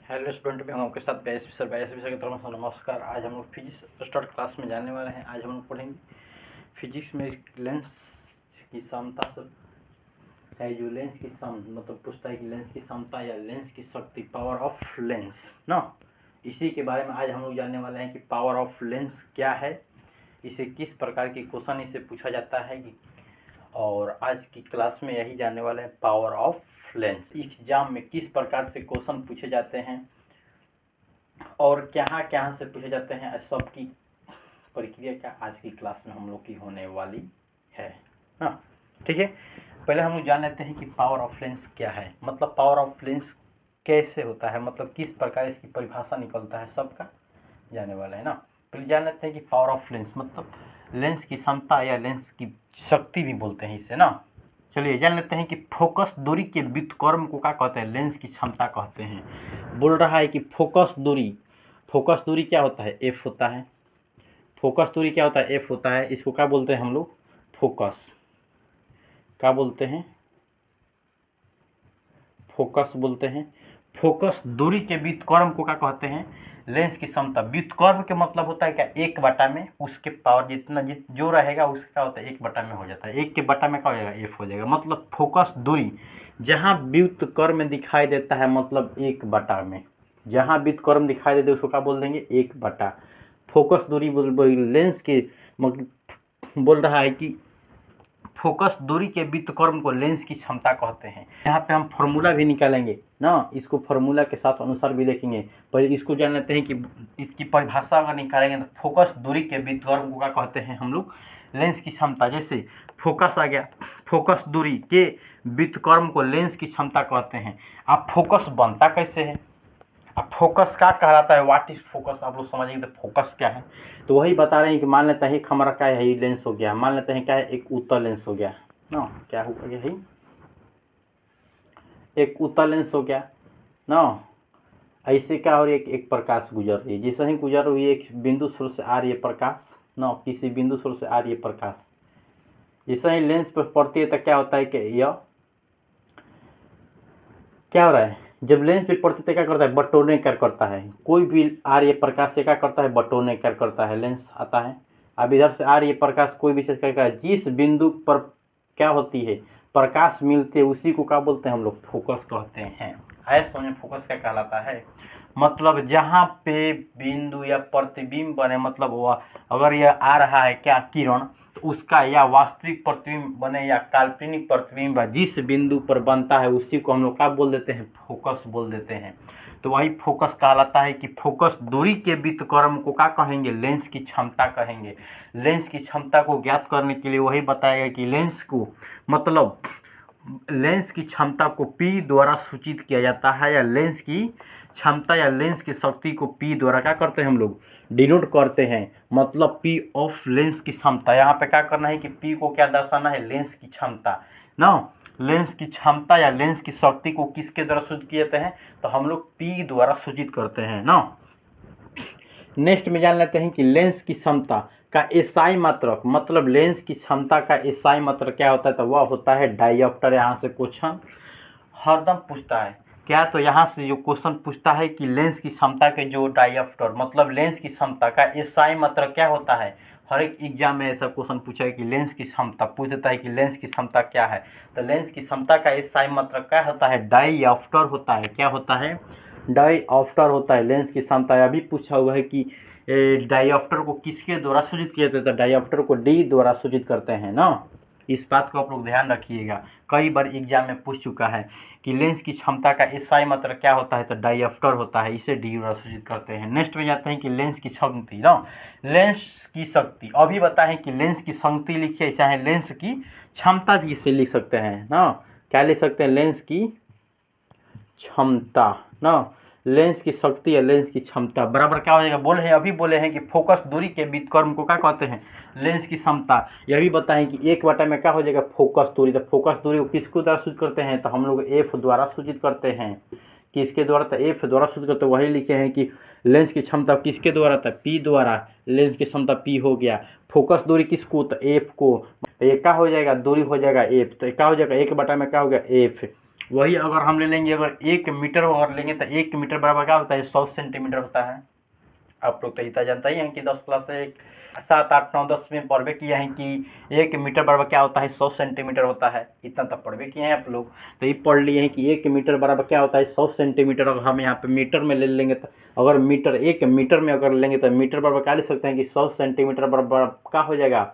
Hello student, मैं हूं आपके साथ बैस सर बैस विषय की तरफ से नमस्कार। आज हम लोग फिजिक्स स्टार्ट क्लास में जाने वाले हैं। आज हम लोग पढ़ेंगे फिजिक्स में लेंस की समता सब है। जो लेंस की सम मतलब पूछता है कि लेंस की समता या लेंस की शक्ति, पावर ऑफ लेंस ना, इसी के बारे में आज हम लोग जानने वाले हैं कि पावर ऑफ लेंस क्या है, इसे किस प्रकार के क्वेश्चन इसे पूछा जाता है और आज की क्लास में यही जानने वाले हैं पावर ऑफ लेंस। एग्जाम में किस प्रकार से क्वेश्चन पूछे जाते हैं और कहाँ से पूछे जाते हैं, सबकी प्रक्रिया क्या आज की क्लास में हम लोग की होने वाली है ना। ठीक है, पहले हम लोग जान लेते हैं कि पावर ऑफ लेंस क्या है। मतलब पावर ऑफ लेंस कैसे होता है, मतलब किस प्रकार इसकी परिभाषा निकलता है, सबका जानने वाला है ना। पहले जान लेते हैं कि पावर ऑफ लेंस मतलब लेंस की क्षमता या लेंस की शक्ति भी बोलते हैं इसे ना। चलिए जान लेते हैं कि फोकस दूरी के व्युत्क्रम को क्या कहते हैं, लेंस की क्षमता कहते हैं। बोल रहा है कि फोकस दूरी क्या होता है, एफ होता है। फोकस दूरी क्या होता है, एफ होता है। इसको क्या बोलते हैं हम लोग, फोकस। क्या बोलते हैं, फोकस बोलते हैं। फोकस दूरी के व्युत्क्रम को क्या कहते हैं, लेंस की क्षमता। व्युत्क्रम के मतलब होता है क्या, एक बटा में उसके पावर जितना जो रहेगा उसका क्या होता है, एक बटा में हो जाता है। एक के बटा में क्या हो जाएगा, एफ हो जाएगा। मतलब फोकस दूरी जहाँ व्युत्क्रम में दिखाई देता है, मतलब एक बटा में जहाँ व्युत्क्रम दिखाई देते उसको क्या बोल देंगे, एक बटा। फोकस दूरी लेंस के बोल रहा है कि फोकस दूरी के व्युत्क्रम को लेंस की क्षमता कहते हैं। यहाँ पे हम फॉर्मूला भी निकालेंगे ना, इसको फॉर्मूला के साथ अनुसार भी देखेंगे। पर इसको जान लेते हैं कि इसकी परिभाषा अगर निकालेंगे तो फोकस दूरी के व्युत्क्रम को क्या कहते हैं हम लोग, लेंस की क्षमता। जैसे फोकस आ गया, फोकस दूरी के व्युत्क्रम को लेंस की क्षमता कहते हैं। अब फोकस बनता कैसे है, अब फोकस क्या कहलाता है, व्हाट इज फोकस, आप लोग समझेंगे तो फोकस क्या है। तो वही बता रहे हैं कि मान लेते हैं एक हमारा क्या है, ये लेंस हो गया। मान लेते हैं क्या है, एक उत्तल लेंस हो गया ना, क्या हो गया है, एक उत्तल लेंस हो गया ना। ऐसे क्या हो रही है, एक प्रकाश गुजर रही है। जैसे ही गुजर रही है एक बिंदु स्रोत से आ रही है प्रकाश ना, किसी बिंदु स्रोत से आ रही है प्रकाश। जैसे ही लेंस पर पड़ती है तो क्या होता है कि यह क्या हो रहा है, जब लेंस पे पड़ती है क्या करता है, बटोरने कार्य करता है। कोई भी आ रही है प्रकाश से क्या करता है, बटोरने कार्य करता है। लेंस आता है, अब इधर से आ रही है प्रकाश, कोई भी चीज क्या करता है, जिस बिंदु पर क्या होती है प्रकाश मिलते है उसी को क्या बोलते हैं हम लोग, फोकस कहते हैं। आए समझ फोकस क्या कहलाता है, मतलब जहाँ पे बिंदु या प्रतिबिंब बने, मतलब वह अगर यह आ रहा है क्या किरण, तो उसका या वास्तविक प्रतिबिंब बने या काल्पनिक प्रतिबिंब जिस बिंदु पर बनता है उसी को हम लोग क्या बोल देते हैं, फोकस बोल देते हैं। तो वही फोकस कहलाता है कि फोकस दूरी के व्युत्क्रम को क्या कहेंगे, लेंस की क्षमता कहेंगे। लेंस की क्षमता को ज्ञात करने के लिए वही बताया कि लेंस को मतलब लेंस की क्षमता को P द्वारा सूचित किया जाता है, या लेंस की क्षमता या लेंस की शक्ति को P द्वारा क्या करते हैं हम लोग, डिनोट करते हैं। मतलब P ऑफ लेंस की क्षमता, यहाँ पे क्या करना है कि P को क्या दर्शाना है, लेंस की क्षमता ना। लेंस की क्षमता या लेंस की शक्ति को किसके द्वारा सूचित किए जाते हैं, तो हम लोग P द्वारा सूचित करते हैं ना। नेक्स्ट में जान लेते हैं कि लेंस की क्षमता का एसआई मात्रक, मतलब लेंस की क्षमता का एसआई मात्रक क्या होता है, तो वह होता है डायोप्टर। यहाँ से क्वेश्चन हरदम पूछता है क्या, तो यहाँ से जो क्वेश्चन पूछता है कि लेंस की क्षमता के जो डायोप्टर मतलब लेंस की क्षमता का एसआई मात्रक क्या होता है। हर एक एग्जाम में ऐसा क्वेश्चन पूछा है कि लेंस की क्षमता पूछ देता है कि लेंस की क्षमता क्या है, तो लेंस की क्षमता का एसआई मात्रक क्या होता है, डायोप्टर होता है। क्या होता है, डायोप्टर होता है लेंस की क्षमता। अभी पूछा हुआ है कि डायोप्टर को किसके द्वारा सूचित किया जाता है, तो डायोप्टर को डी द्वारा सूचित करते हैं ना। इस बात को आप लोग ध्यान रखिएगा, कई बार एग्जाम में पूछ चुका है कि लेंस की क्षमता का एसआई मात्रक क्या होता है, तो डायोप्टर होता है, इसे डी द्वारा सूचित करते हैं। नेक्स्ट में जाते हैं कि लेंस की शक्ति ना, लेंस की शक्ति अभी बताएं कि लेंस की शक्ति लिखिए, चाहे लेंस की क्षमता भी इसे लिख सकते हैं ना। क्या लिख सकते हैं, लेंस की क्षमता ना। लेंस की शक्ति या लेंस की क्षमता बराबर क्या हो जाएगा, बोले हैं अभी बोले हैं कि फोकस दूरी के व्युत्क्रम को क्या कहते हैं, लेंस की क्षमता। यह भी बताएं कि एक बटा में क्या हो जाएगा, फोकस दूरी। तो फोकस दूरी को किसको द्वारा सूचित करते हैं, तो हम लोग एफ द्वारा सूचित करते हैं। किसके द्वारा, तो एफ द्वारा सूचित करते हैं। वही लिखे हैं कि लेंस की क्षमता किसके द्वारा, था पी द्वारा। लेंस की क्षमता पी हो गया, फोकस दूरी किसको, तो एफ को। तो ये क्या हो जाएगा, दूरी हो जाएगा एफ, तो क्या हो जाएगा, एक बटा में क्या हो गया, एफ। वही अगर हम ले लेंगे, अगर 1 मीटर अगर लेंगे तो 1 मीटर बराबर क्या होता है, 100 सेंटीमीटर होता है। आप लोग तो इतना जानता ही हैं कि 10 क्लास से 7, 8, 9, 10 में पढ़वे किए हैं कि 1 मीटर बराबर क्या होता है, 100 सेंटीमीटर होता है। इतना तब पढ़वे किए हैं आप लोग, तो ये पढ़ लिए हैं कि 1 मीटर बराबर क्या होता है, 100 सेंटीमीटर। अगर हम यहाँ पे मीटर में ले लेंगे तो अगर मीटर 1 मीटर में अगर लेंगे तो मीटर बराबर क्या ले सकते हैं कि 100 सेंटीमीटर बराबर क्या हो जाएगा,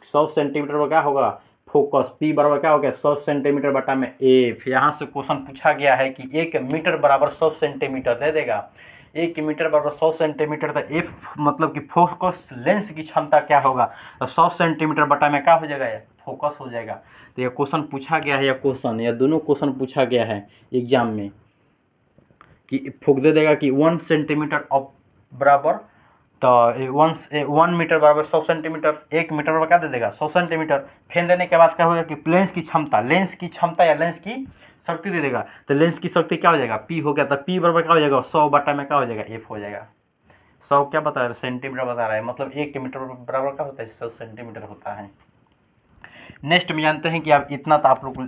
100 सेंटीमीटर बराबर क्या होगा, फोकस पी बराबर क्या हो गया, 100 सेंटीमीटर बटा में एफ। यहाँ से क्वेश्चन पूछा गया है कि 1 मीटर बराबर 100 सेंटीमीटर दे देगा। 1 मीटर बराबर 100 सेंटीमीटर, तो एफ मतलब कि फोकस लेंस की क्षमता क्या होगा, तो 100 सेंटीमीटर बटा में क्या हो जाएगा, फोकस हो जाएगा। तो यह क्वेश्चन पूछा गया है, या दोनों क्वेश्चन पूछा गया है एग्जाम में कि फोक दे देगा कि 1 सेंटीमीटर ऑफ बराबर, तो 1 मीटर बराबर 100 सेंटीमीटर, 1 मीटर बराबर क्या दे देगा, 100 सेंटीमीटर। फेन देने के बाद क्या होगा कि लेंस की क्षमता या लेंस की शक्ति दे देगा। तो लेंस की शक्ति क्या हो जाएगा, पी हो गया। तो पी बराबर क्या हो जाएगा, 100 बटा में क्या हो जाएगा, एफ हो जाएगा। 100 क्या बता रहा है, सेंटीमीटर बता रहा है, मतलब 1 मीटर बराबर क्या होता है, 100 सेंटीमीटर होता है। नेक्स्ट में जानते हैं कि आप इतना तो आप लोग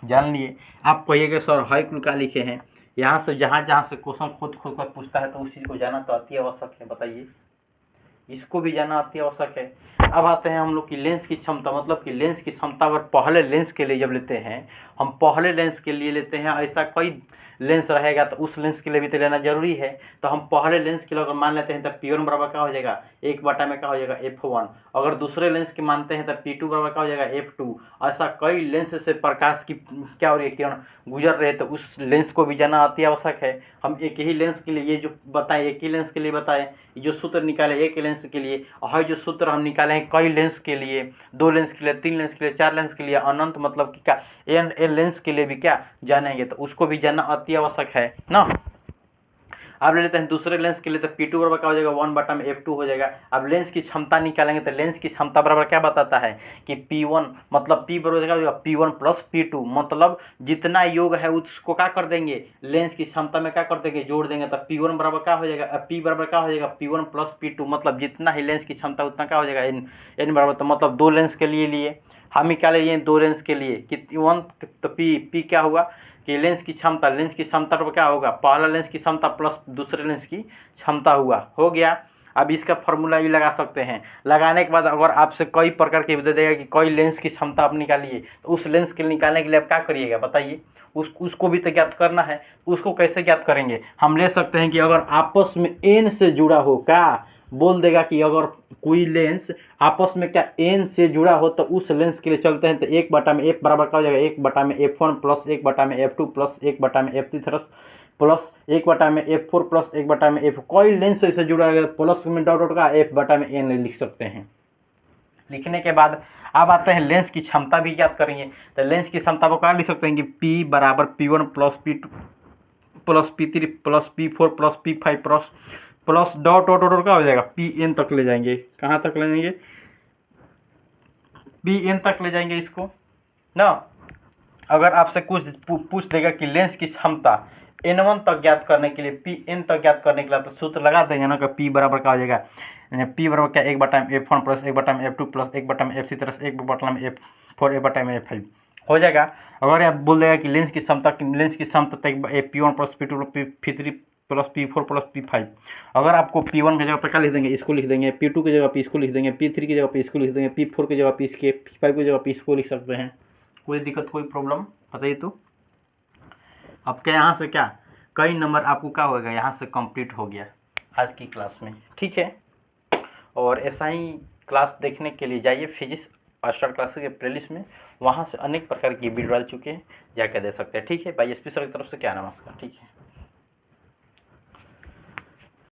जान लिए। आप कहिएगा सर हाई कुल का लिखे हैं, यहाँ से जहाँ से क्वेश्चन खुद कर पूछता है तो उस चीज़ को जाना तो अति आवश्यक है। बताइए, इसको भी जाना अति आवश्यक है। अब आते हैं हम लोग की लेंस की क्षमता, मतलब कि लेंस की क्षमता अगर पहले लेंस के लिए जब लेते हैं, हम पहले लेंस के लिए लेते हैं, ऐसा कई लेंस रहेगा तो उस लेंस के लिए भी तो लेना जरूरी है। तो हम पहले लेंस के लिए अगर मान लेते हैं तो P1 बराबर क्या हो जाएगा, 1 बटा में क्या हो जाएगा, F1। अगर दूसरे लेंस के मानते हैं तो P2 बराबर क्या हो जाएगा, F2। ऐसा कई लेंस से प्रकाश की क्या हो रही है, किरण गुजर रहे, तो उस लेंस को भी जाना अति आवश्यक है। हम एक ही लेंस के लिए ये जो बताएं, एक ही लेंस के लिए बताएं, जो सूत्र निकाले एक लेंस के लिए, और जो सूत्र हम निकाले हैं कई लेंस के लिए, 2 लेंस के लिए, 3 लेंस के लिए, 4 लेंस के लिए, अनंत मतलब कि क्या एन लेंस के लिए भी क्या जानेंगे, तो उसको भी जानना अति आवश्यक है ना। अब ले लेते हैं दूसरे लेंस के लिए, तो P2 बराबर क्या हो जाएगा, 1 बटा में F2 हो जाएगा। अब लेंस की क्षमता निकालेंगे तो लेंस की क्षमता बराबर क्या बताता है कि P1 मतलब P बराबर क्या हो जाएगा, P1 प्लस P2, मतलब जितना योग है उसको क्या कर देंगे, लेंस की क्षमता में क्या कर देंगे, जोड़ देंगे। तो P1 बराबर क्या हो जाएगा, P बराबर क्या हो जाएगा, P1 प्लस P2, मतलब जितना ही लेंस की क्षमता उतना क्या हो जाएगा, N बराबर। तो मतलब 2 लेंस के लिए लिए हम निकाले लिए 2 लेंस के लिए कि 1, तो P क्या हुआ कि लेंस की क्षमता पर क्या होगा, पहला लेंस की क्षमता प्लस दूसरे लेंस की क्षमता हो गया। अब इसका फॉर्मूला भी लगा सकते हैं। लगाने के बाद अगर आपसे कई प्रकार के दे देगा कि कई लेंस की क्षमता आप निकालिए, तो उस लेंस के निकालने के लिए आप क्या करिएगा बताइए, उसको भी तो ज्ञात करना है। उसको कैसे ज्ञात करेंगे, हम ले सकते हैं कि अगर आपस में एन से जुड़ा हो, क्या बोल देगा कि अगर कोई लेंस आपस में क्या एन से जुड़ा हो तो उस लेंस के लिए चलते हैं, तो 1 बटा में एफ बराबर क्या हो जाएगा, 1 बटा में F1 प्लस 1 बटा में F2 प्लस 1 बटा में F3 प्लस 1 बटा में F4 प्लस 1 बटा में F। कोई लेंस से जुड़ा है प्लस में डॉट का F बटा में एन लिख सकते हैं। लिखने के बाद अब आते हैं लेंस की क्षमता भी ज्ञात करेंगे। तो लेंस की क्षमता को क्या लिख सकते हैं कि P बराबर P1 plus P2 plus P3 plus P4 plus P5 plus dot dot dot क्या हो जाएगा, Pn तक ले जाएंगे। कहाँ तक ले जाएंगे, Pn तक ले जाएंगे इसको ना। अगर आपसे कुछ पूछ देगा कि लेंस की क्षमता N1 तक ज्ञात करने के लिए, Pn तक ज्ञात करने के लिए, तो सूत्र लगा देंगे ना कि P बराबर क्या हो जाएगा, P बराबर क्या 1 बटा में F1 प्लस 1 बटा में F2 प्लस 1 बटा में F3 प्लस 1 बटा में F4 1 बटा में F5 हो जाएगा। अगर आप बोल देगा कि लेंस की क्षमता तक P1 plus P2 P3 plus P4 plus P5, अगर आपको P1 की जगह पर क्या लिख देंगे, इसको लिख देंगे, P2 की जगह पर इसको लिख देंगे, P3 की जगह पर इसको लिख देंगे, P4 की जगह पर इसके, P5 की जगह पर इसको लिख सकते हैं। कोई दिक्कत कोई प्रॉब्लम बताइए। तो अब क्या यहाँ से क्या कई नंबर आपको क्या होगा, यहाँ से कंप्लीट हो गया आज की क्लास में, ठीक है। और ऐसा ही क्लास देखने के लिए जाइए फिजिक्स मास्टर क्लासेस के प्लेलिस्ट में, वहाँ से अनेक प्रकार की वीडियो डाल चुके हैं, जाकर दे सकते हैं, ठीक है। बाई एस पी सर की तरफ से क्या नमस्कार, ठीक है।